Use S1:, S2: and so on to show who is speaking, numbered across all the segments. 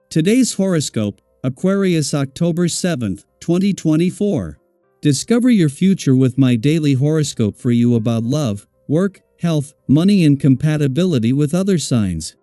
S1: Today's horoscope, Aquarius October 7th, 2024. Discover your future with my daily horoscope for you about love, work, health, money and compatibility with other signs.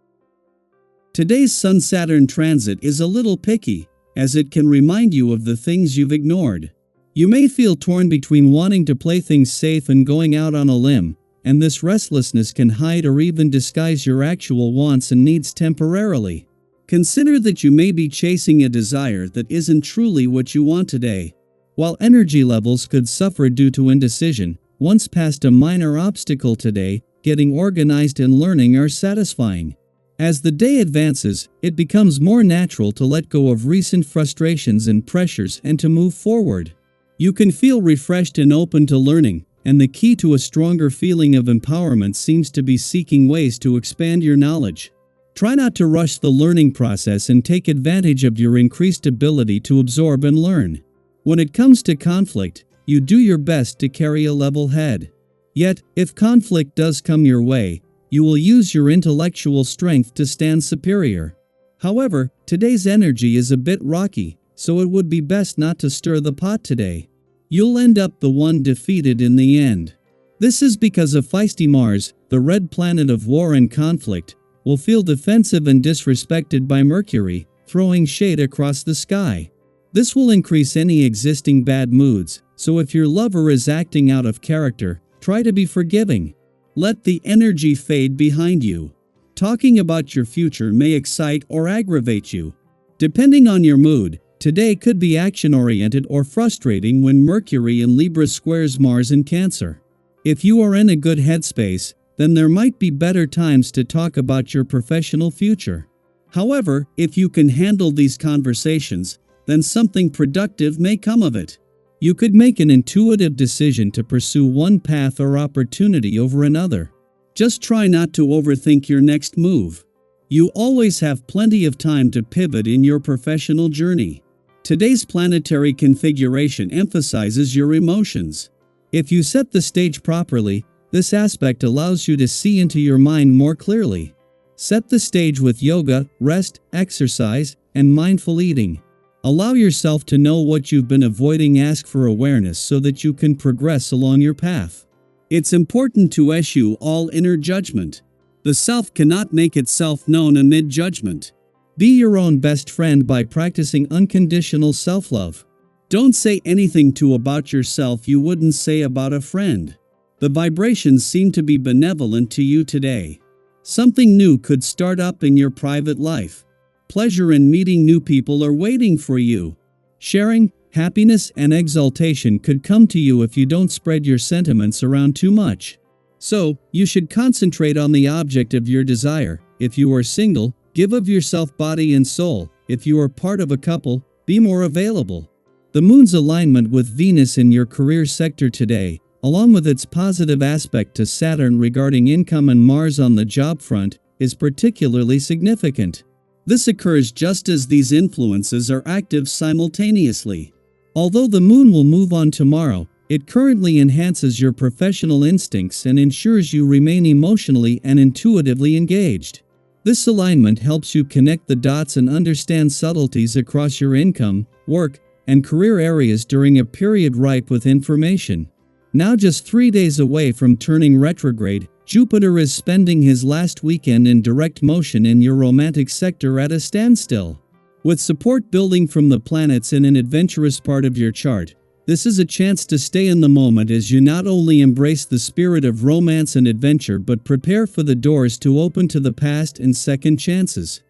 S1: Today's Sun-Saturn transit is a little picky, as it can remind you of the things you've ignored. You may feel torn between wanting to play things safe and going out on a limb, and this restlessness can hide or even disguise your actual wants and needs temporarily. Consider that you may be chasing a desire that isn't truly what you want today. While energy levels could suffer due to indecision, once past a minor obstacle today, getting organized and learning are satisfying. As the day advances, it becomes more natural to let go of recent frustrations and pressures and to move forward. You can feel refreshed and open to learning, and the key to a stronger feeling of empowerment seems to be seeking ways to expand your knowledge. Try not to rush the learning process and take advantage of your increased ability to absorb and learn. When it comes to conflict, you do your best to carry a level head. Yet, if conflict does come your way, you will use your intellectual strength to stand superior. However, today's energy is a bit rocky, so it would be best not to stir the pot today. You'll end up the one defeated in the end. This is because a feisty Mars, the red planet of war and conflict, will feel defensive and disrespected by Mercury, throwing shade across the sky. This will increase any existing bad moods, so if your lover is acting out of character, try to be forgiving. Let the energy fade behind you. Talking about your future may excite or aggravate you. Depending on your mood, today could be action-oriented or frustrating when Mercury in Libra squares Mars in Cancer. If you are in a good headspace, then there might be better times to talk about your professional future. However, if you can handle these conversations, then something productive may come of it. You could make an intuitive decision to pursue one path or opportunity over another. Just try not to overthink your next move. You always have plenty of time to pivot in your professional journey. Today's planetary configuration emphasizes your emotions. If you set the stage properly, this aspect allows you to see into your mind more clearly. Set the stage with yoga, rest, exercise, and mindful eating. Allow yourself to know what you've been avoiding. Ask for awareness so that you can progress along your path. It's important to eschew all inner judgment. The self cannot make itself known amid judgment. Be your own best friend by practicing unconditional self-love. Don't say anything about yourself you wouldn't say about a friend. The vibrations seem to be benevolent to you today. Something new could start up in your private life. Pleasure in meeting new people are waiting for you. Sharing, happiness and exaltation could come to you if you don't spread your sentiments around too much. So, you should concentrate on the object of your desire. If you are single, give of yourself body and soul. If you are part of a couple, be more available. The moon's alignment with Venus in your career sector today, along with its positive aspect to Saturn regarding income and Mars on the job front, is particularly significant. This occurs just as these influences are active simultaneously. Although the moon will move on tomorrow, it currently enhances your professional instincts and ensures you remain emotionally and intuitively engaged. This alignment helps you connect the dots and understand subtleties across your income, work, and career areas during a period ripe with information. Now just 3 days away from turning retrograde, Jupiter is spending his last weekend in direct motion in your romantic sector at a standstill. With support building from the planets in an adventurous part of your chart, this is a chance to stay in the moment as you not only embrace the spirit of romance and adventure but prepare for the doors to open to the past and second chances.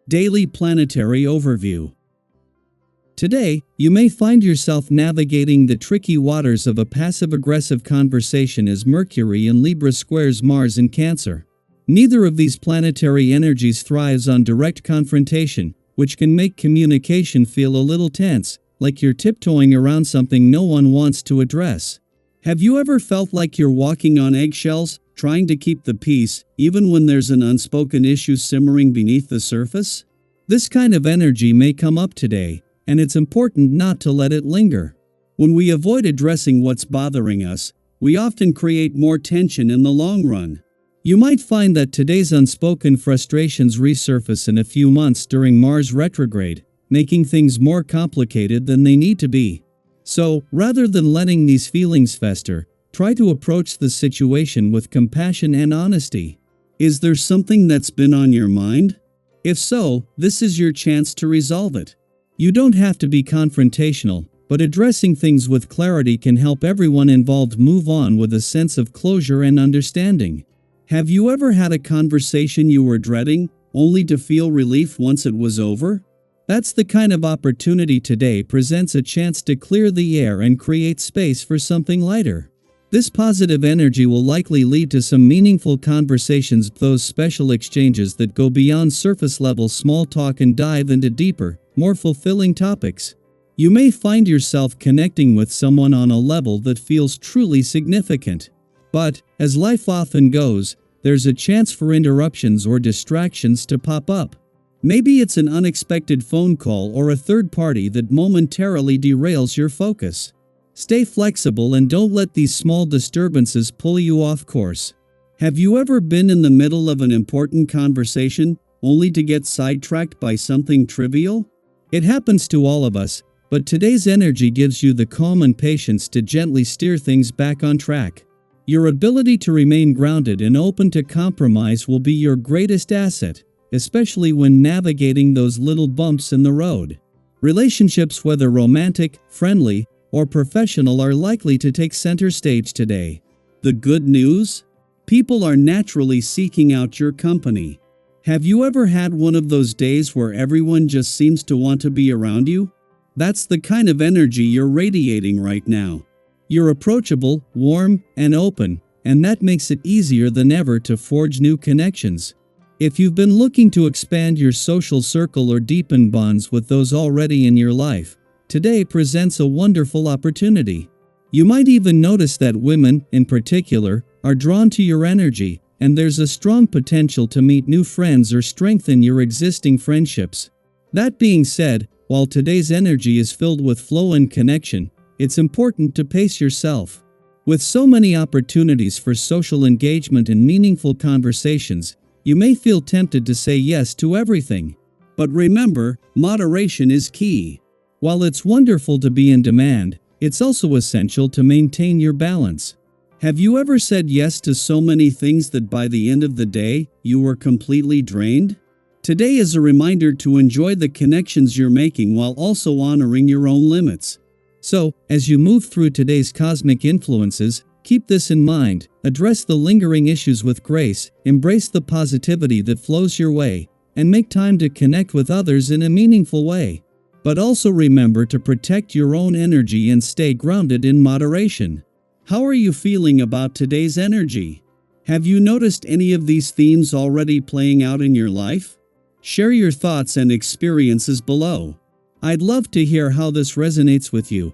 S1: Daily Planetary Overview. Today, you may find yourself navigating the tricky waters of a passive-aggressive conversation as Mercury in Libra squares Mars in Cancer. Neither of these planetary energies thrives on direct confrontation, which can make communication feel a little tense, like you're tiptoeing around something no one wants to address. Have you ever felt like you're walking on eggshells, trying to keep the peace, even when there's an unspoken issue simmering beneath the surface? This kind of energy may come up today, and it's important not to let it linger. When we avoid addressing what's bothering us, we often create more tension in the long run. You might find that today's unspoken frustrations resurface in a few months during Mars retrograde, making things more complicated than they need to be. So, rather than letting these feelings fester, try to approach the situation with compassion and honesty. Is there something that's been on your mind? If so, this is your chance to resolve it. You don't have to be confrontational, but addressing things with clarity can help everyone involved move on with a sense of closure and understanding. Have you ever had a conversation you were dreading, only to feel relief once it was over? That's the kind of opportunity today presents a chance to clear the air and create space for something lighter. This positive energy will likely lead to some meaningful conversations, those special exchanges that go beyond surface-level small talk and dive into deeper, more fulfilling topics. You may find yourself connecting with someone on a level that feels truly significant. But, as life often goes, there's a chance for interruptions or distractions to pop up. Maybe it's an unexpected phone call or a third party that momentarily derails your focus. Stay flexible and don't let these small disturbances pull you off course. Have you ever been in the middle of an important conversation, only to get sidetracked by something trivial? It happens to all of us, but today's energy gives you the calm and patience to gently steer things back on track. Your ability to remain grounded and open to compromise will be your greatest asset, especially when navigating those little bumps in the road. Relationships, whether romantic, friendly, or professional, are likely to take center stage today. The good news? People are naturally seeking out your company. Have you ever had one of those days where everyone just seems to want to be around you? That's the kind of energy you're radiating right now. You're approachable, warm, and open, and that makes it easier than ever to forge new connections. If you've been looking to expand your social circle or deepen bonds with those already in your life, today presents a wonderful opportunity. You might even notice that women, in particular, are drawn to your energy, and there's a strong potential to meet new friends or strengthen your existing friendships. That being said, while today's energy is filled with flow and connection, it's important to pace yourself. With so many opportunities for social engagement and meaningful conversations, you may feel tempted to say yes to everything. But remember, moderation is key. While it's wonderful to be in demand, it's also essential to maintain your balance. Have you ever said yes to so many things that by the end of the day, you were completely drained? Today is a reminder to enjoy the connections you're making while also honoring your own limits. So, as you move through today's cosmic influences, keep this in mind: address the lingering issues with grace, embrace the positivity that flows your way, and make time to connect with others in a meaningful way. But also remember to protect your own energy and stay grounded in moderation. How are you feeling about today's energy? Have you noticed any of these themes already playing out in your life? Share your thoughts and experiences below. I'd love to hear how this resonates with you,